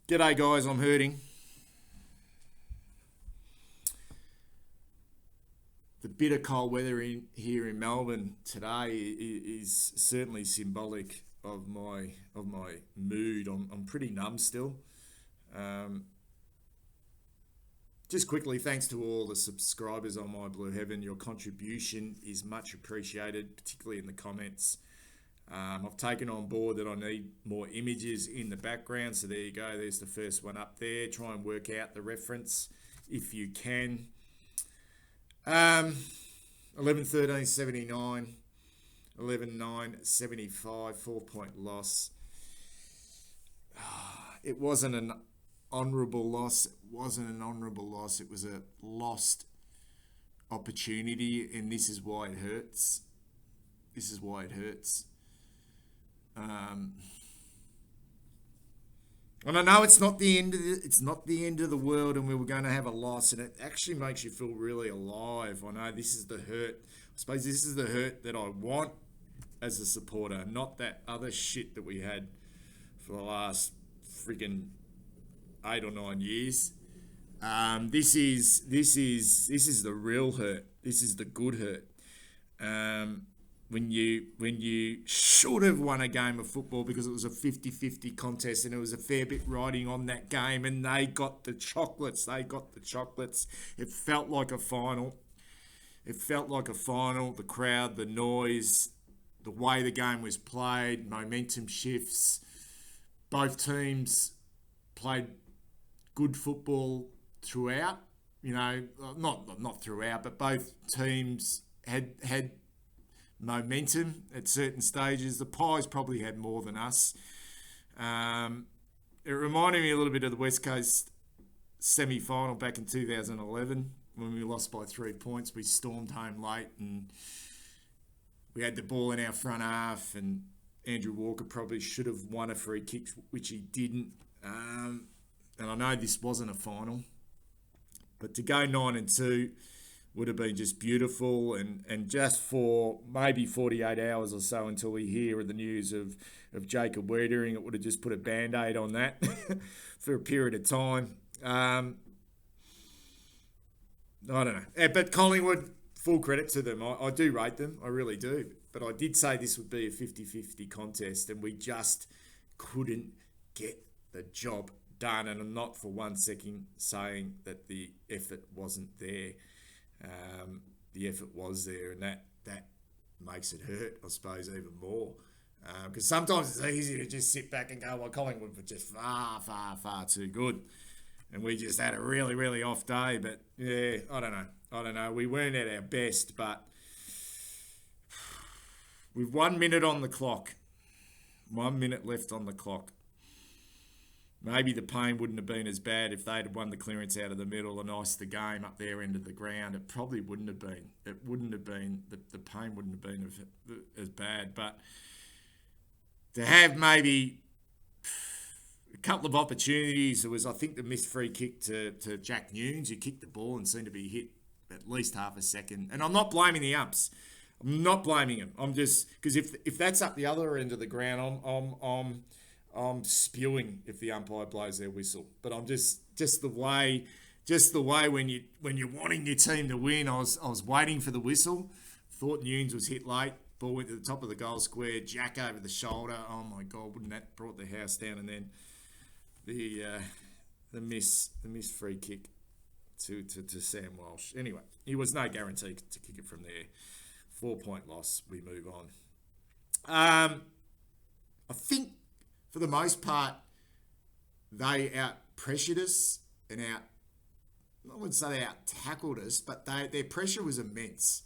G'day guys, I'm hurting. The bitter cold weather here in Melbourne today is certainly symbolic of my mood. I'm pretty numb still. Um, just quickly, thanks to all the subscribers on My Blue Heaven. Your contribution is much appreciated, particularly in the comments. I've taken on board that I need more images in the background. So there you go. There's the first one up there. Try and work out the reference if you can. 11-13-79, 11-9-75, 4-point loss. It wasn't an honourable loss. It wasn't an honourable loss. It was a lost opportunity, and this is why it hurts. This is why it hurts. Um, and I know it's not the end of the world, and we were going to have a loss, and it actually makes you feel really alive. I know this is the hurt. I suppose this is the hurt that I want as a supporter, not that other shit that we had for the last friggin' 8 or 9 years. This is the real hurt. This is the good hurt. When you should have won a game of football because it was a 50-50 contest and it was a fair bit riding on that game, and they got the chocolates. It felt like a final. The crowd, the noise, the way the game was played, momentum shifts. Both teams played good football throughout. Not throughout, but both teams had momentum at certain stages. The Pies probably had more than us. It reminded me a little bit of the West Coast semi-final back in 2011 when we lost by 3 points. We stormed home late and we had the ball in our front half, and Andrew Walker probably should have won a free kick, which he didn't. And I know this wasn't a final, but to go 9-2 would have been just beautiful, and just for maybe 48 hours or so until we hear the news of Jacob Wiedering, it would have just put a band-aid on that for a period of time. I don't know. But Collingwood, full credit to them. I do rate them. I really do. But I did say this would be a 50-50 contest, and we just couldn't get the job done. And I'm not for 1 second saying that the effort wasn't there. The effort was there, and that makes it hurt, I suppose, even more. Because sometimes it's easy to just sit back and go, well, Collingwood were just far, far, far too good. And we just had a really, really off day. But, yeah, I don't know. We weren't at our best, but we've 1 minute on the clock. 1 minute left on the clock. Maybe the pain wouldn't have been as bad if they'd won the clearance out of the middle and iced the game up their end of the ground. It probably wouldn't have been. The pain wouldn't have been as bad. But to have maybe a couple of opportunities, there was, I think, the missed free kick to Jack Nunes, who kicked the ball and seemed to be hit at least half a second. And I'm not blaming the umps. I'm not blaming them. I'm just, because if that's up the other end of the ground, I'm spewing if the umpire blows their whistle. But I'm just the way when you're wanting your team to win, I was waiting for the whistle. Thought Nunes was hit late. Ball went to the top of the goal square. Jack over the shoulder. Oh my God! Wouldn't that brought the house down? And then the miss free kick to Sam Walsh. Anyway, he was no guarantee to kick it from there. 4-point loss. We move on. I think, for the most part, they out-pressured us and I wouldn't say they out-tackled us, but their pressure was immense.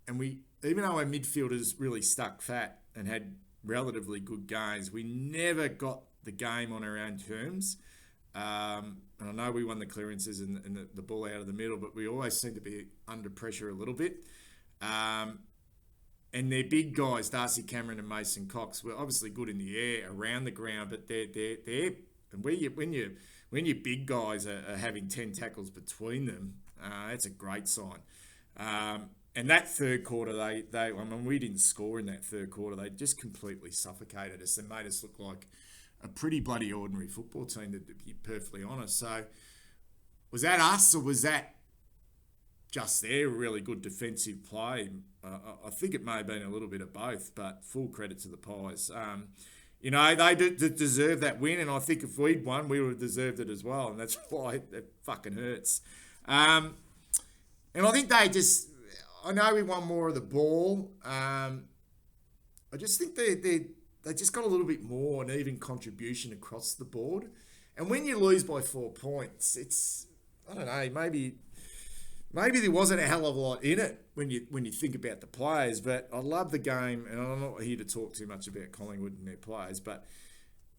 And even though our midfielders really stuck fat and had relatively good games, we never got the game on our own terms. And I know we won the clearances and the ball out of the middle, but we always seemed to be under pressure a little bit. And their big guys, Darcy Cameron and Mason Cox, were obviously good in the air around the ground, but they're and when your big guys are having 10 tackles between them, that's a great sign. And that third quarter, we didn't score in that third quarter. They just completely suffocated us and made us look like a pretty bloody ordinary football team, to be perfectly honest. So was that us, or was that just their really good defensive play? I think it may have been a little bit of both, but full credit to the Pies. They deserve that win, and I think if we'd won, we would have deserved it as well, and that's why it fucking hurts. And I think I know we won more of the ball. I just think they just got a little bit more an even contribution across the board. And when you lose by 4 points, I don't know, maybe there wasn't a hell of a lot in it when you think about the players. But I love the game, and I'm not here to talk too much about Collingwood and their players, but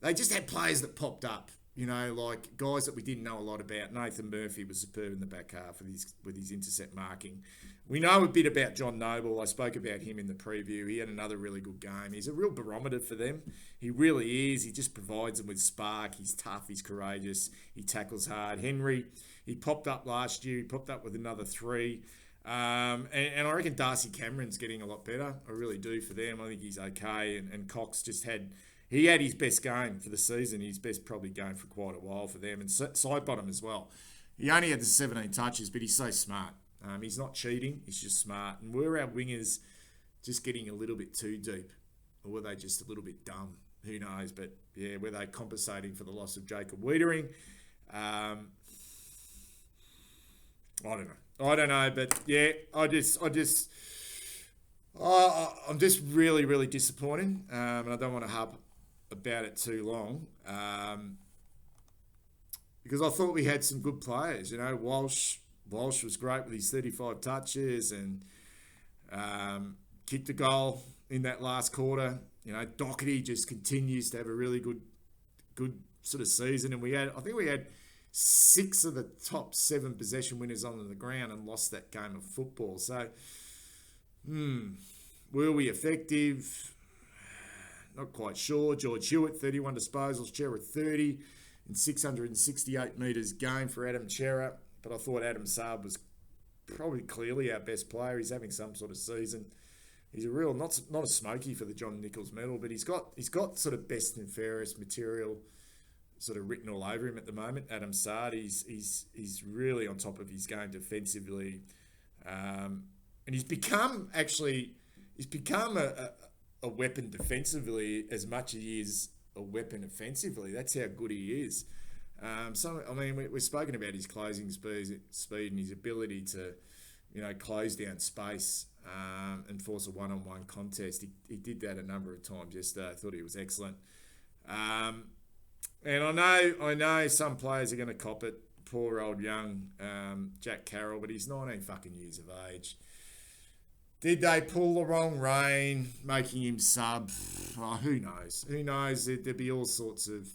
they just had players that popped up, like guys that we didn't know a lot about. Nathan Murphy was superb in the back half with his intercept marking. We know a bit about John Noble. I spoke about him in the preview. He had another really good game. He's a real barometer for them. He really is. He just provides them with spark. He's tough. He's courageous. He tackles hard. Henry, he popped up last year. He popped up with another 3. And I reckon Darcy Cameron's getting a lot better. I really do for them. I think he's okay. And Cox had his best game for the season. His best probably game for quite a while for them. And Sidebottom as well. He only had the 17 touches, but he's so smart. He's not cheating. He's just smart. And were our wingers just getting a little bit too deep? Or were they just a little bit dumb? Who knows? But, yeah, were they compensating for the loss of Jacob Wiedering? I don't know. But, yeah, I'm just really, really disappointed. And I don't want to harp about it too long. Because I thought we had some good players. Walsh was great with his 35 touches and kicked a goal in that last quarter. Doherty just continues to have a really good sort of season. And I think we had 6 of the top 7 possession winners on the ground and lost that game of football. So, were we effective? Not quite sure. George Hewitt, 31 disposals. Chera, 30 and 668 metres game for Adam Chera. But I thought Adam Saab was probably clearly our best player. He's having some sort of season. He's a real not a smoky for the John Nichols medal, but he's got sort of best and fairest material sort of written all over him at the moment. Adam Saad, he's really on top of his game defensively, and he's become a weapon defensively as much as he is a weapon offensively. That's how good he is. We've spoken about his closing speed and his ability to, close down space and force a one-on-one contest. He did that a number of times yesterday. I thought he was excellent. And I know some players are going to cop it. Poor old young Jack Carroll, but he's 19 fucking years of age. Did they pull the wrong rein, making him sub? Oh, who knows? Who knows? There'd be all sorts of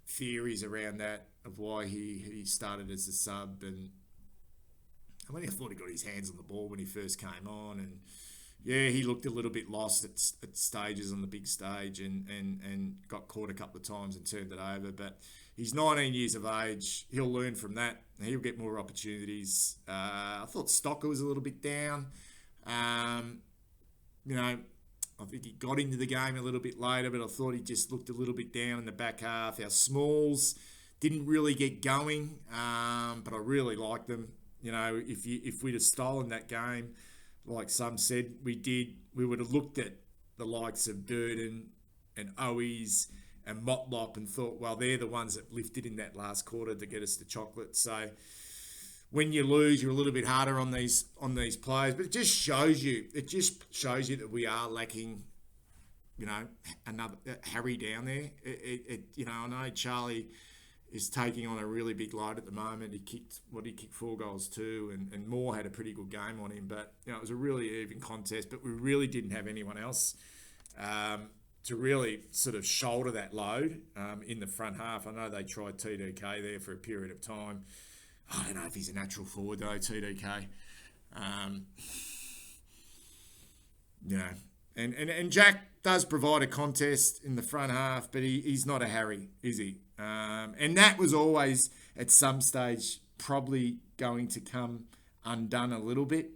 theories around that, of why he started as a sub. And I thought he got his hands on the ball when he first came on, and yeah, he looked a little bit lost at stages on the big stage and got caught a couple of times and turned it over. But he's 19 years of age. He'll learn from that. He'll get more opportunities. I thought Stocker was a little bit down. I think he got into the game a little bit later, but I thought he just looked a little bit down in the back half. Our Smalls didn't really get going, but I really liked them. If we'd have stolen that game, like some said we did, we would have looked at the likes of Durden and Owies and Motlop and thought, well, they're the ones that lifted in that last quarter to get us to chocolate. So when you lose, you're a little bit harder on these players, but it just shows you that we are lacking, another Harry down there. I know Charlie is taking on a really big load at the moment. He kicked 4 goals too, and Moore had a pretty good game on him. But it was a really even contest. But we really didn't have anyone else to really sort of shoulder that load in the front half. I know they tried TDK there for a period of time. I don't know if he's a natural forward though, TDK. And Jack does provide a contest in the front half, but he's not a Harry, is he? And that was always, at some stage, probably going to come undone a little bit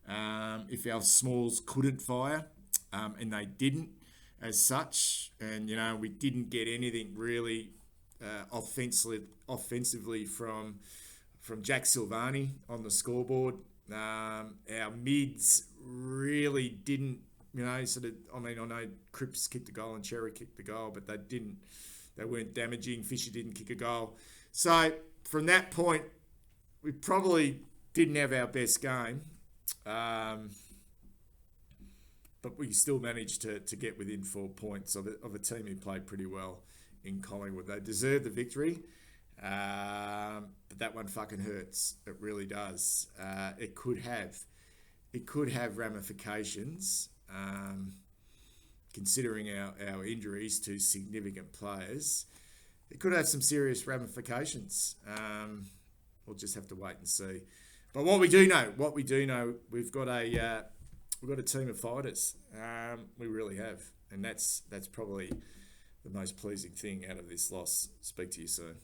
if our Smalls couldn't fire, and they didn't. as such, and we didn't get anything really offensively from Jack Silvani on the scoreboard. Our mids really didn't, sort of. I mean, I know Cripps kicked a goal and Cherry kicked the goal, but they weren't damaging. Fisher didn't kick a goal. So from that point, we probably didn't have our best game, but we still managed to get within 4 points of a team who played pretty well in Collingwood. They deserved the victory, but that one fucking hurts. It really does. It could have ramifications, considering our injuries to significant players. It could have some serious ramifications. We'll just have to wait and see. But what we do know, we've got a team of fighters. We really have, and that's probably the most pleasing thing out of this loss. Speak to you soon.